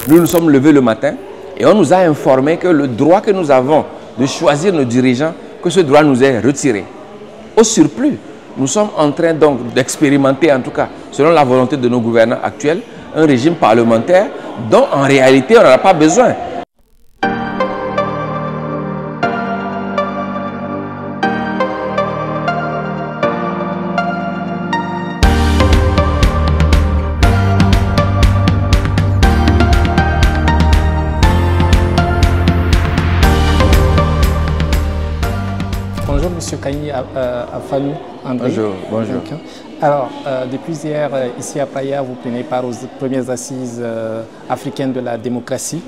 nous nous sommes levés le matin et on nous a informé que le droit que nous avons de choisir nos dirigeants, que ce droit nous est retiré. Au surplus, nous sommes en train donc d'expérimenter, en tout cas, selon la volonté de nos gouvernants actuels, un régime parlementaire dont en réalité on n'en a pas besoin. Bonjour Monsieur Kani Afalou André. Bonjour, bonjour. Alors, depuis hier, ici à Praia, vous prenez part aux premières assises africaines de la démocratie.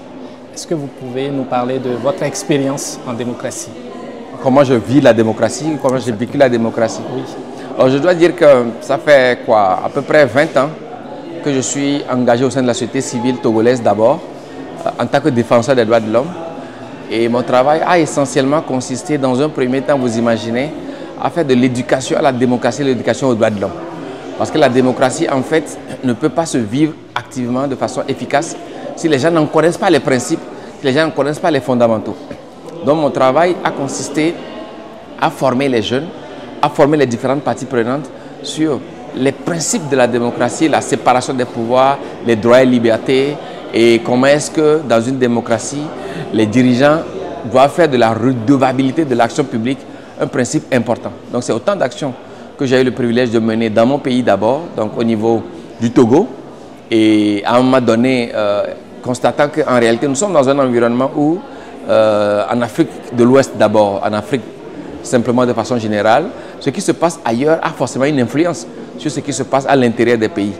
Est-ce que vous pouvez nous parler de votre expérience en démocratie? Comment je vis la démocratie, comment j'ai vécu la démocratie? Oui. Alors, je dois dire que ça fait quoi, à peu près 20 ans que je suis engagé au sein de la société civile togolaise d'abord, en tant que défenseur des droits de l'homme. Et mon travail a essentiellement consisté, dans un premier temps, vous imaginez, à faire de l'éducation à la démocratie, l'éducation aux droits de l'homme. Parce que la démocratie, en fait, ne peut pas se vivre activement de façon efficace si les gens n'en connaissent pas les principes, si les gens ne connaissent pas les fondamentaux. Donc mon travail a consisté à former les jeunes, à former les différentes parties prenantes sur les principes de la démocratie, la séparation des pouvoirs, les droits et libertés, et comment est-ce que dans une démocratie, les dirigeants doivent faire de la redevabilité de l'action publique un principe important. Donc c'est autant d'actions que j'ai eu le privilège de mener dans mon pays d'abord, donc au niveau du Togo, et à un moment donné, constatant qu'en réalité nous sommes dans un environnement où, en Afrique de l'Ouest d'abord, en Afrique simplement de façon générale, ce qui se passe ailleurs a forcément une influence sur ce qui se passe à l'intérieur des pays.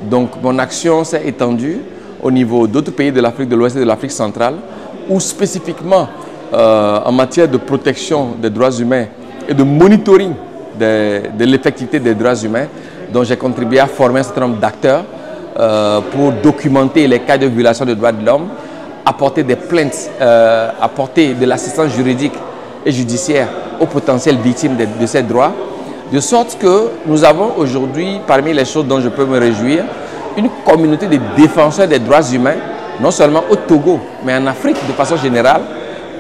Donc mon action s'est étendue au niveau d'autres pays de l'Afrique de l'Ouest et de l'Afrique centrale, où spécifiquement en matière de protection des droits humains et de monitoring de l'effectivité des droits humains, dont j'ai contribué à former un certain nombre d'acteurs pour documenter les cas de violation des droits de l'homme, apporter des plaintes, apporter de l'assistance juridique et judiciaire aux potentielles victimes de ces droits, de sorte que nous avons aujourd'hui, parmi les choses dont je peux me réjouir, une communauté de défenseurs des droits humains, non seulement au Togo, mais en Afrique de façon générale,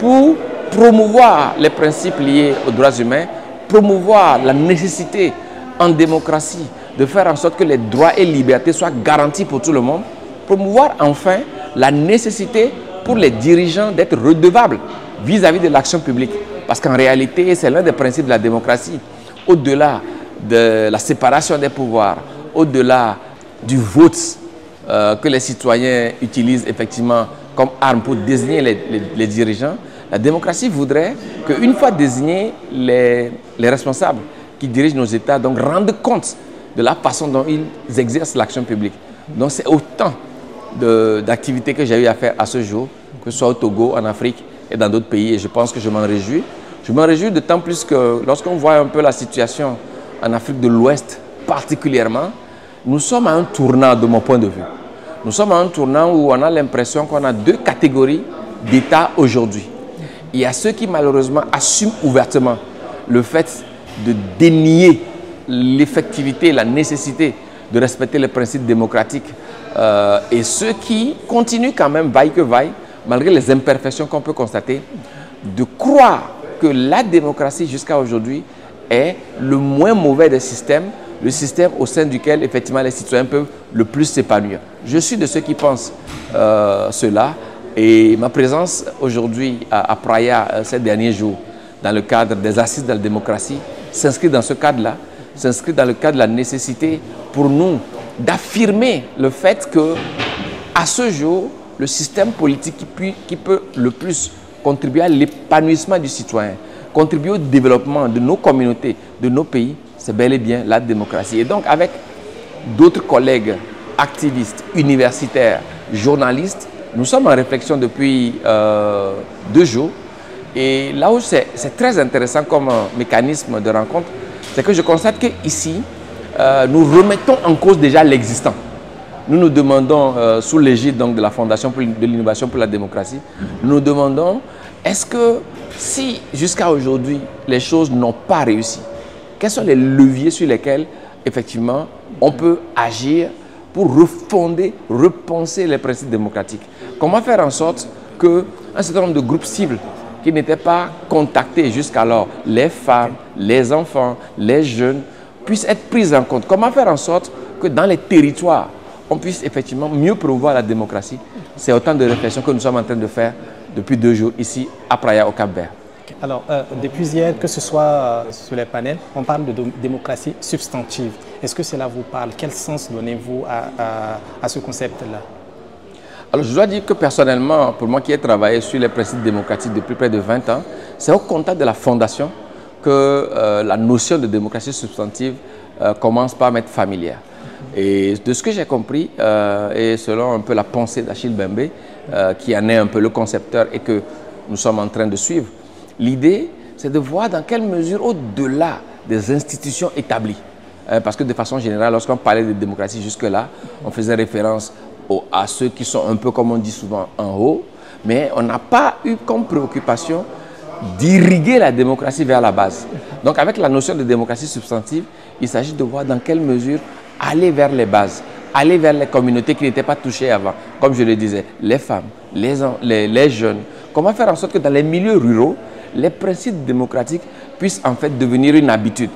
pour promouvoir les principes liés aux droits humains, promouvoir la nécessité en démocratie de faire en sorte que les droits et libertés soient garantis pour tout le monde, promouvoir enfin la nécessité pour les dirigeants d'être redevables vis-à-vis de l'action publique. Parce qu'en réalité, c'est l'un des principes de la démocratie. Au-delà de la séparation des pouvoirs, au-delà du vote que les citoyens utilisent effectivement comme arme pour désigner les dirigeants, la démocratie voudrait qu'une fois désignés, les responsables qui dirigent nos États donc rendent compte de la façon dont ils exercent l'action publique. Donc c'est autant d'activités que j'ai eu à faire à ce jour, que ce soit au Togo, en Afrique et dans d'autres pays, et je pense que je m'en réjouis. Je m'en réjouis d'autant plus que lorsqu'on voit un peu la situation en Afrique de l'Ouest particulièrement, nous sommes à un tournant de mon point de vue. Nous sommes à un tournant où on a l'impression qu'on a deux catégories d'États aujourd'hui. Il y a ceux qui malheureusement assument ouvertement le fait de dénier l'effectivité, la nécessité de respecter les principes démocratiques et ceux qui continuent quand même, vaille que vaille, malgré les imperfections qu'on peut constater, de croire que la démocratie jusqu'à aujourd'hui est le moins mauvais des systèmes, le système au sein duquel effectivement les citoyens peuvent le plus s'épanouir. Je suis de ceux qui pensent cela, et ma présence aujourd'hui à Praia ces derniers jours dans le cadre des assises de la démocratie s'inscrit dans ce cadre-là, s'inscrit dans le cadre de la nécessité pour nous d'affirmer le fait que à ce jour, le système politique qui peut le plus contribuer à l'épanouissement du citoyen, contribuer au développement de nos communautés, de nos pays, c'est bel et bien la démocratie. Et donc avec d'autres collègues activistes, universitaires, journalistes, nous sommes en réflexion depuis 2 jours. Et là où c'est très intéressant comme mécanisme de rencontre, c'est que je constate qu'ici, nous remettons en cause déjà l'existant. Nous nous demandons, sous l'égide de la Fondation de l'innovation pour la démocratie, nous nous demandons, est-ce que si jusqu'à aujourd'hui les choses n'ont pas réussi, quels sont les leviers sur lesquels effectivement on peut agir pour refonder, repenser les principes démocratiques. Comment faire en sorte qu'un certain nombre de groupes cibles qui n'étaient pas contactés jusqu'alors, les femmes, les enfants, les jeunes, puissent être pris en compte. Comment faire en sorte que dans les territoires, on puisse effectivement mieux promouvoir la démocratie. C'est autant de réflexions que nous sommes en train de faire depuis 2 jours ici à Praia, au Cap-Vert. Alors, depuis hier, que ce soit sur les panels, on parle de démocratie substantive. Est-ce que cela vous parle? Quel sens donnez-vous à ce concept-là? Alors, je dois dire que personnellement, pour moi qui ai travaillé sur les principes démocratiques depuis près de 20 ans, c'est au contact de la Fondation que la notion de démocratie substantive commence par m'être familière. Et de ce que j'ai compris, et selon un peu la pensée d'Achille Bembe, qui en est un peu le concepteur et que nous sommes en train de suivre, l'idée, c'est de voir dans quelle mesure, au-delà des institutions établies, parce que de façon générale, lorsqu'on parlait de démocratie jusque-là, on faisait référence à ceux qui sont un peu, comme on dit souvent, en haut, mais on n'a pas eu comme préoccupation d'irriguer la démocratie vers la base. Donc avec la notion de démocratie substantive, il s'agit de voir dans quelle mesure aller vers les bases, aller vers les communautés qui n'étaient pas touchées avant, comme je le disais, les femmes, les jeunes. Comment faire en sorte que dans les milieux ruraux, les principes démocratiques puissent en fait devenir une habitude.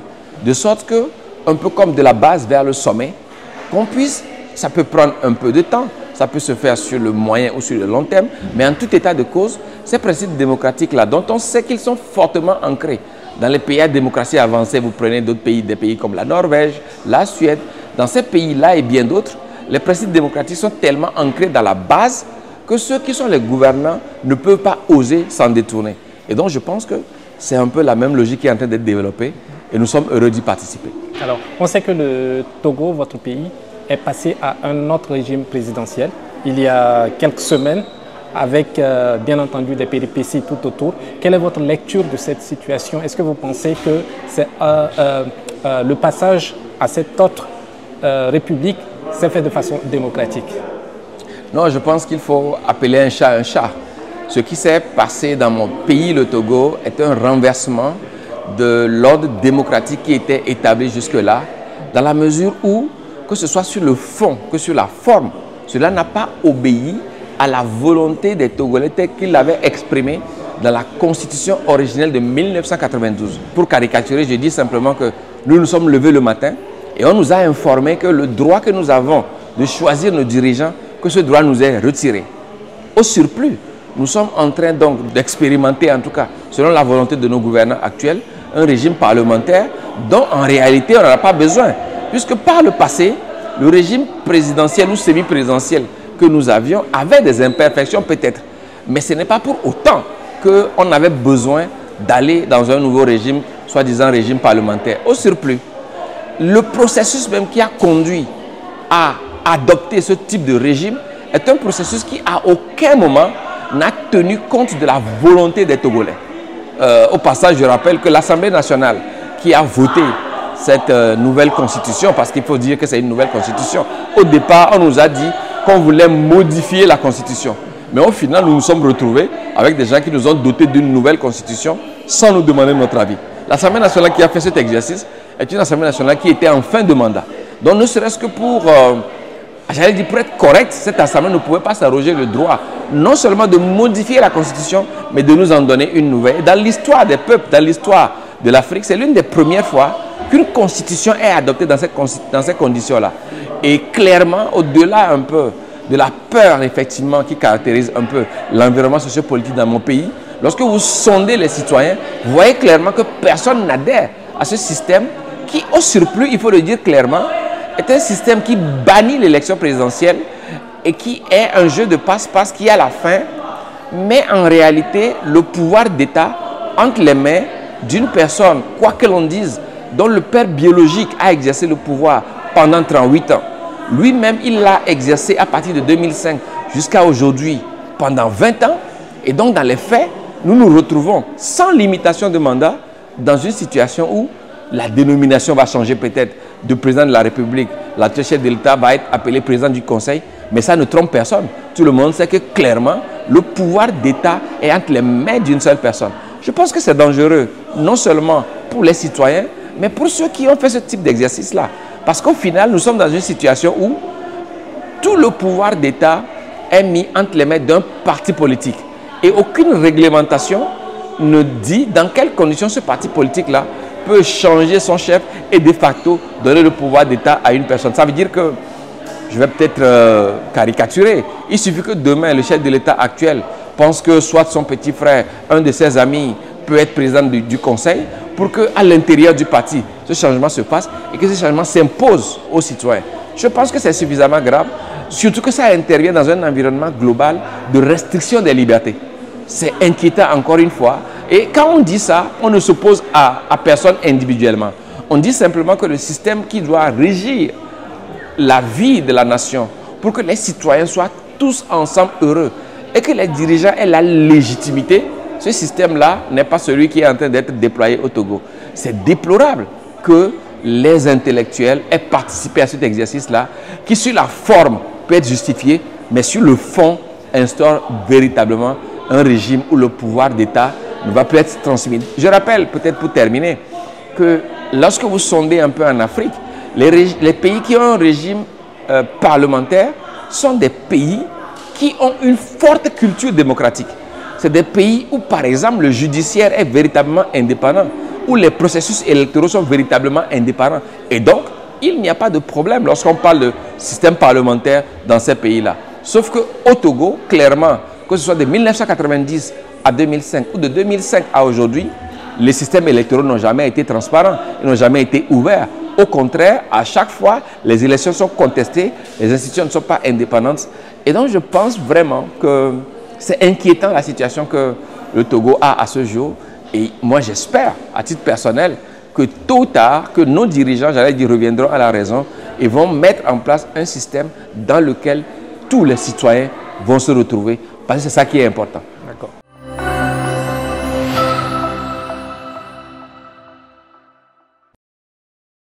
De sorte que, un peu comme de la base vers le sommet, qu'on puisse, ça peut prendre un peu de temps, ça peut se faire sur le moyen ou sur le long terme, mais en tout état de cause, ces principes démocratiques-là, dont on sait qu'ils sont fortement ancrés dans les pays à démocratie avancée, vous prenez d'autres pays, des pays comme la Norvège, la Suède, dans ces pays-là et bien d'autres, les principes démocratiques sont tellement ancrés dans la base que ceux qui sont les gouvernants ne peuvent pas oser s'en détourner. Et donc je pense que c'est un peu la même logique qui est en train d'être développée et nous sommes heureux d'y participer. Alors, on sait que le Togo, votre pays, est passé à un autre régime présidentiel il y a quelques semaines avec bien entendu des péripéties tout autour. Quelle est votre lecture de cette situation? Est-ce que vous pensez que c'est le passage à cette autre république s'est fait de façon démocratique? Non, je pense qu'il faut appeler un chat un chat. Ce qui s'est passé dans mon pays, le Togo, est un renversement de l'ordre démocratique qui était établi jusque-là, dans la mesure où, que ce soit sur le fond que sur la forme, cela n'a pas obéi à la volonté des Togolais telle qu'ils l'avaient exprimée dans la constitution originelle de 1992. Pour caricaturer, je dis simplement que nous nous sommes levés le matin et on nous a informé que le droit que nous avons de choisir nos dirigeants, que ce droit nous est retiré. Au surplus, nous sommes en train donc d'expérimenter, en tout cas, selon la volonté de nos gouvernants actuels, un régime parlementaire dont en réalité on n'en a pas besoin. Puisque par le passé, le régime présidentiel ou semi-présidentiel que nous avions avait des imperfections peut-être. Mais ce n'est pas pour autant qu'on avait besoin d'aller dans un nouveau régime, soi-disant régime parlementaire. Au surplus, le processus même qui a conduit à adopter ce type de régime est un processus qui à aucun moment n'a tenu compte de la volonté des Togolais. Au passage, je rappelle que l'Assemblée nationale qui a voté cette nouvelle constitution, parce qu'il faut dire que c'est une nouvelle constitution, au départ, on nous a dit qu'on voulait modifier la constitution. Mais au final, nous nous sommes retrouvés avec des gens qui nous ont dotés d'une nouvelle constitution sans nous demander notre avis. L'Assemblée nationale qui a fait cet exercice est une Assemblée nationale qui était en fin de mandat. Donc ne serait-ce que pour, j'allais dire pour être correct, cette Assemblée ne pouvait pas s'arroger le droit non seulement de modifier la constitution, mais de nous en donner une nouvelle. Et dans l'histoire des peuples, dans l'histoire de l'Afrique, c'est l'une des premières fois qu'une constitution est adoptée dans ces conditions-là. Et clairement, au-delà un peu de la peur, effectivement, qui caractérise un peu l'environnement sociopolitique dans mon pays, lorsque vous sondez les citoyens, vous voyez clairement que personne n'adhère à ce système qui, au surplus, il faut le dire clairement, est un système qui bannit l'élection présidentielle et qui est un jeu de passe-passe qui, à la fin, met en réalité le pouvoir d'État entre les mains d'une personne, quoi que l'on dise, dont le père biologique a exercé le pouvoir pendant 38 ans. Lui-même, il l'a exercé à partir de 2005 jusqu'à aujourd'hui pendant 20 ans. Et donc, dans les faits, nous nous retrouvons sans limitation de mandat dans une situation où la dénomination va changer peut-être de président de la République. L'actuel chef de l'État va être appelé président du Conseil, mais ça ne trompe personne. Tout le monde sait que clairement, le pouvoir d'État est entre les mains d'une seule personne. Je pense que c'est dangereux, non seulement pour les citoyens, mais pour ceux qui ont fait ce type d'exercice-là. Parce qu'au final, nous sommes dans une situation où tout le pouvoir d'État est mis entre les mains d'un parti politique. Et aucune réglementation ne dit dans quelles conditions ce parti politique-là peut changer son chef et de facto donner le pouvoir d'État à une personne. Ça veut dire que, je vais peut-être caricaturer, il suffit que demain le chef de l'État actuel pense que soit son petit frère, un de ses amis peut être président du conseil pour qu'à l'intérieur du parti, ce changement se fasse et que ce changement s'impose aux citoyens. Je pense que c'est suffisamment grave, surtout que ça intervient dans un environnement global de restriction des libertés. C'est inquiétant encore une fois. Et quand on dit ça, on ne s'oppose à personne individuellement. On dit simplement que le système qui doit régir la vie de la nation pour que les citoyens soient tous ensemble heureux et que les dirigeants aient la légitimité, ce système-là n'est pas celui qui est en train d'être déployé au Togo. C'est déplorable que les intellectuels aient participé à cet exercice-là qui sur la forme peut être justifié, mais sur le fond instaure véritablement un régime où le pouvoir d'État ne va plus être transmis. Je rappelle, peut-être pour terminer, que lorsque vous sondez un peu en Afrique, les pays qui ont un régime parlementaire sont des pays qui ont une forte culture démocratique. C'est des pays où, par exemple, le judiciaire est véritablement indépendant, où les processus électoraux sont véritablement indépendants. Et donc, il n'y a pas de problème lorsqu'on parle de système parlementaire dans ces pays-là. Sauf qu'au Togo, clairement, que ce soit de 1990 à 2005 ou de 2005 à aujourd'hui, les systèmes électoraux n'ont jamais été transparents, ils n'ont jamais été ouverts. Au contraire, à chaque fois, les élections sont contestées, les institutions ne sont pas indépendantes. Et donc, je pense vraiment que c'est inquiétant la situation que le Togo a à ce jour. Et moi, j'espère, à titre personnel, que tôt ou tard, que nos dirigeants, j'allais dire, reviendront à la raison et vont mettre en place un système dans lequel tous les citoyens vont se retrouver. Parce que c'est ça qui est important.